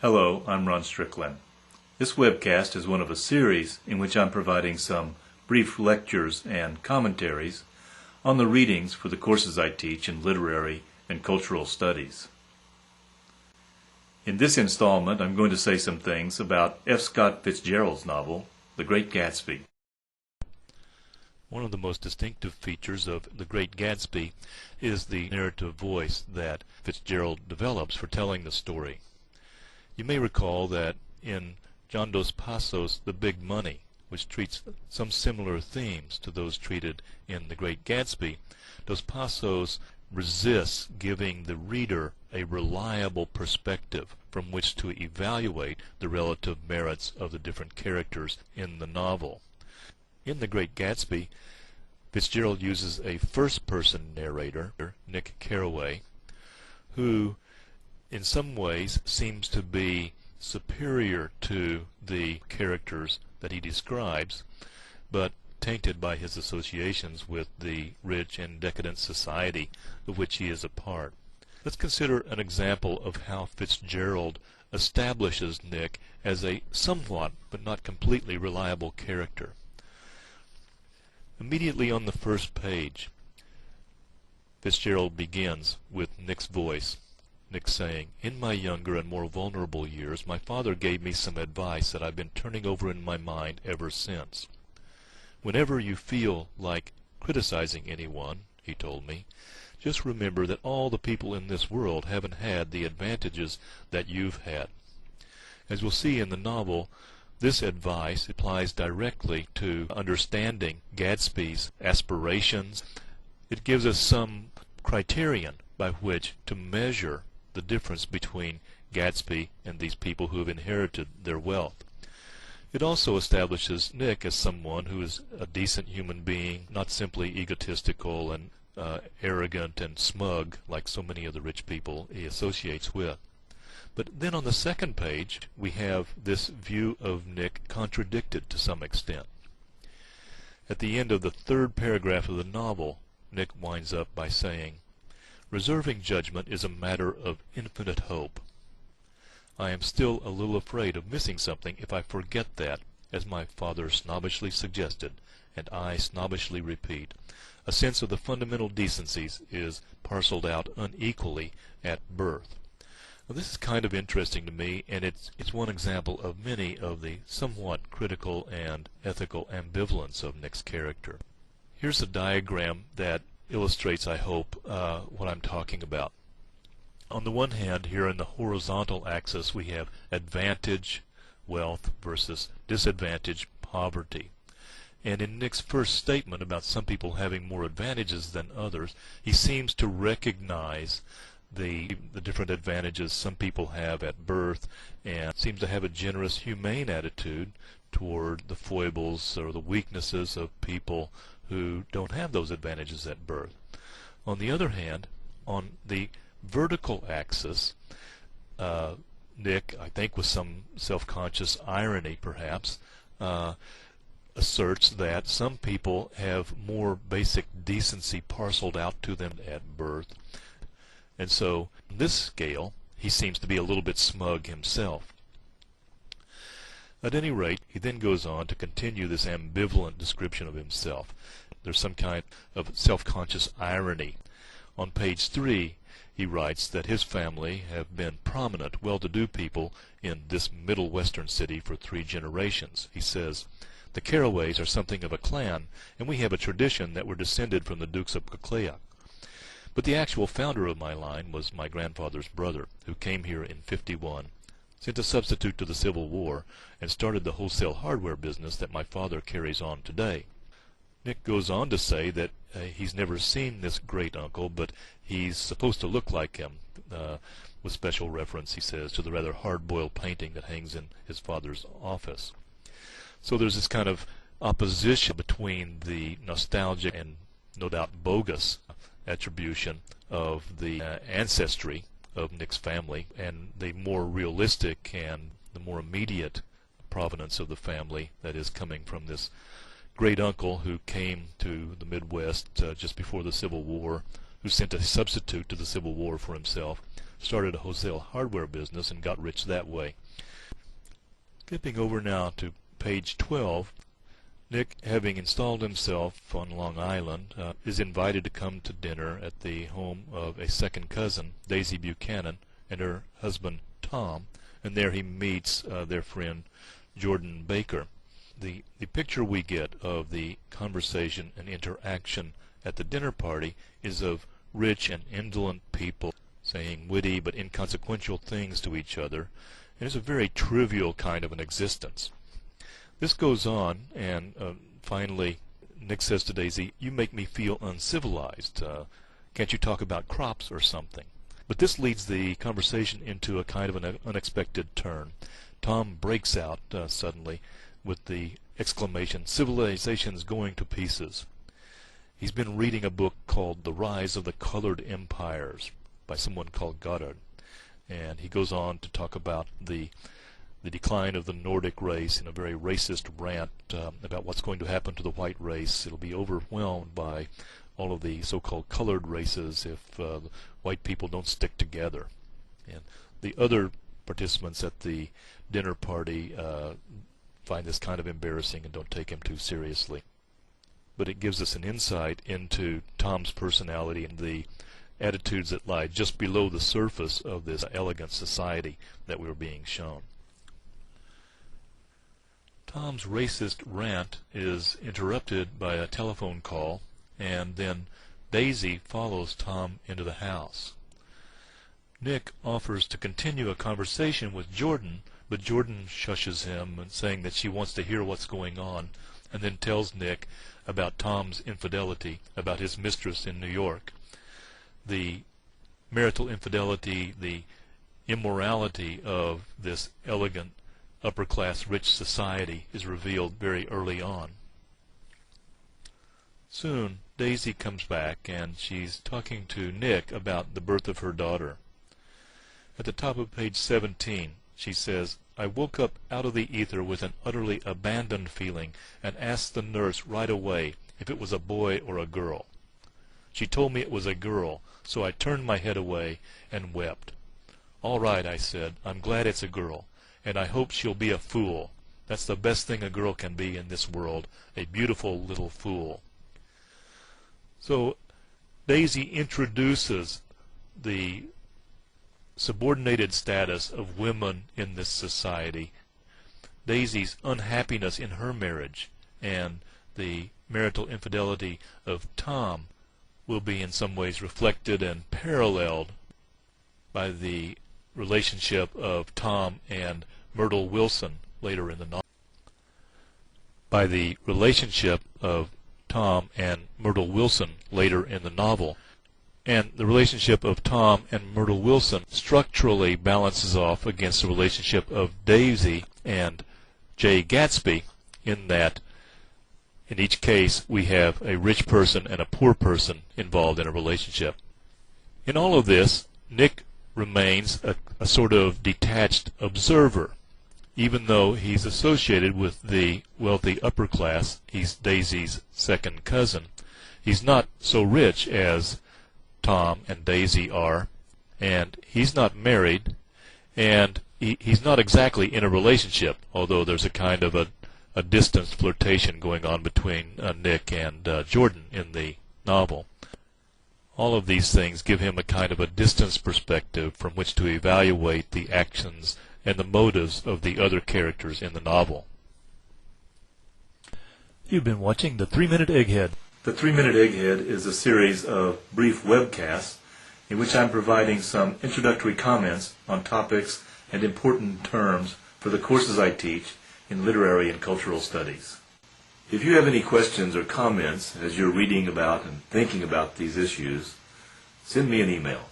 Hello, I'm Ron Strickland. This webcast is one of a series in which I'm providing some brief lectures and commentaries on the readings for the courses I teach in literary and cultural studies. In this installment, I'm going to say some things about F. Scott Fitzgerald's novel, The Great Gatsby. One of the most distinctive features of The Great Gatsby is the narrative voice that Fitzgerald develops for telling the story. You may recall that in John Dos Passos' The Big Money, which treats some similar themes to those treated in The Great Gatsby, Dos Passos resists giving the reader a reliable perspective from which to evaluate the relative merits of the different characters in the novel. In The Great Gatsby, Fitzgerald uses a first-person narrator, Nick Carraway, who in some ways seems to be superior to the characters that he describes, but tainted by his associations with the rich and decadent society of which he is a part. Let's consider an example of how Fitzgerald establishes Nick as a somewhat but not completely reliable character. Immediately on the first page, Fitzgerald begins with Nick's voice. Nick saying, "In my younger and more vulnerable years, my father gave me some advice that I've been turning over in my mind ever since. Whenever you feel like criticizing anyone, he told me, just remember that all the people in this world haven't had the advantages that you've had." As we'll see in the novel, this advice applies directly to understanding Gatsby's aspirations. It gives us some criterion by which to measure the difference between Gatsby and these people who have inherited their wealth. It also establishes Nick as someone who is a decent human being, not simply egotistical and arrogant and smug like so many of the rich people he associates with. But then on the second page, we have this view of Nick contradicted to some extent. At the end of the third paragraph of the novel, Nick winds up by saying, "Reserving judgment is a matter of infinite hope. I am still a little afraid of missing something if I forget that, as my father snobbishly suggested, and I snobbishly repeat, a sense of the fundamental decencies is parceled out unequally at birth." Now, this is kind of interesting to me, and it's one example of many of the somewhat critical and ethical ambivalence of Nick's character. Here's a diagram that illustrates, I hope, what I'm talking about. On the one hand, here in the horizontal axis, we have advantage, wealth, versus disadvantage, poverty. And in Nick's first statement about some people having more advantages than others, he seems to recognize the different advantages some people have at birth, and seems to have a generous, humane attitude toward the foibles or the weaknesses of people who don't have those advantages at birth. On the other hand, on the vertical axis, Nick, I think with some self-conscious irony perhaps, asserts that some people have more basic decency parceled out to them at birth. And so, on this scale, he seems to be a little bit smug himself. At any rate, he then goes on to continue this ambivalent description of himself. There's some kind of self-conscious irony. On page 3, he writes that his family have been prominent, well-to-do people in this middle western city for 3 generations. He says, "The Carraways are something of a clan, and we have a tradition that we're descended from the Dukes of Buccleuch. But the actual founder of my line was my grandfather's brother, who came here in '51, sent a substitute to the Civil War, and started the wholesale hardware business that my father carries on today." Nick goes on to say that he's never seen this great uncle, but he's supposed to look like him, with special reference, he says, to the rather hard-boiled painting that hangs in his father's office. So there's this kind of opposition between the nostalgic and no doubt bogus attribution of the ancestry of Nick's family and the more realistic and the more immediate provenance of the family that is coming from this great uncle who came to the Midwest just before the Civil War, who sent a substitute to the Civil War for himself, started a wholesale hardware business and got rich that way. Skipping over now to page 12, Nick, having installed himself on Long Island, is invited to come to dinner at the home of a second cousin, Daisy Buchanan, and her husband, Tom, and there he meets their friend, Jordan Baker. The picture we get of the conversation and interaction at the dinner party is of rich and indolent people saying witty but inconsequential things to each other, and it's a very trivial kind of an existence. This goes on, and finally Nick says to Daisy, "You make me feel uncivilized. Can't you talk about crops or something?" But this leads the conversation into a kind of an unexpected turn. Tom breaks out suddenly with the exclamation, "Civilization's going to pieces." He's been reading a book called The Rise of the Colored Empires by someone called Goddard, and he goes on to talk about the decline of the Nordic race in a very racist rant about what's going to happen to the white race. It'll be overwhelmed by all of the so-called colored races if white people don't stick together. And the other participants at the dinner party find this kind of embarrassing and don't take him too seriously. But it gives us an insight into Tom's personality and the attitudes that lie just below the surface of this elegant society that we were being shown. Tom's racist rant is interrupted by a telephone call, and then Daisy follows Tom into the house. Nick offers to continue a conversation with Jordan, but Jordan shushes him, and saying that she wants to hear what's going on, and then tells Nick about Tom's infidelity, about his mistress in New York. The marital infidelity, the immorality of this elegant, upper-class, rich society is revealed very early on. Soon, Daisy comes back, and she's talking to Nick about the birth of her daughter. At the top of page 17, she says, "I woke up out of the ether with an utterly abandoned feeling and asked the nurse right away if it was a boy or a girl. She told me it was a girl, so I turned my head away and wept. 'All right,' I said, 'I'm glad it's a girl, and I hope she'll be a fool. That's the best thing a girl can be in this world, a beautiful little fool.'" So Daisy introduces the subordinated status of women in this society, Daisy's unhappiness in her marriage, and the marital infidelity of Tom will be in some ways reflected and paralleled by the relationship of Tom and Myrtle Wilson later in the novel. By the relationship of Tom and Myrtle Wilson later in the novel. And the relationship of Tom and Myrtle Wilson structurally balances off against the relationship of Daisy and J. Gatsby, in that in each case we have a rich person and a poor person involved in a relationship. In all of this, Nick remains a sort of detached observer. Even though he's associated with the wealthy upper class, he's Daisy's second cousin, he's not so rich as Tom and Daisy are, and he's not married, and he's not exactly in a relationship, although there's a kind of a distant flirtation going on between Nick and Jordan in the novel. All of these things give him a kind of a distance perspective from which to evaluate the actions and the motives of the other characters in the novel. You've been watching The 3-Minute Egghead. The 3-Minute Egghead is a series of brief webcasts in which I'm providing some introductory comments on topics and important terms for the courses I teach in literary and cultural studies. If you have any questions or comments as you're reading about and thinking about these issues, send me an email.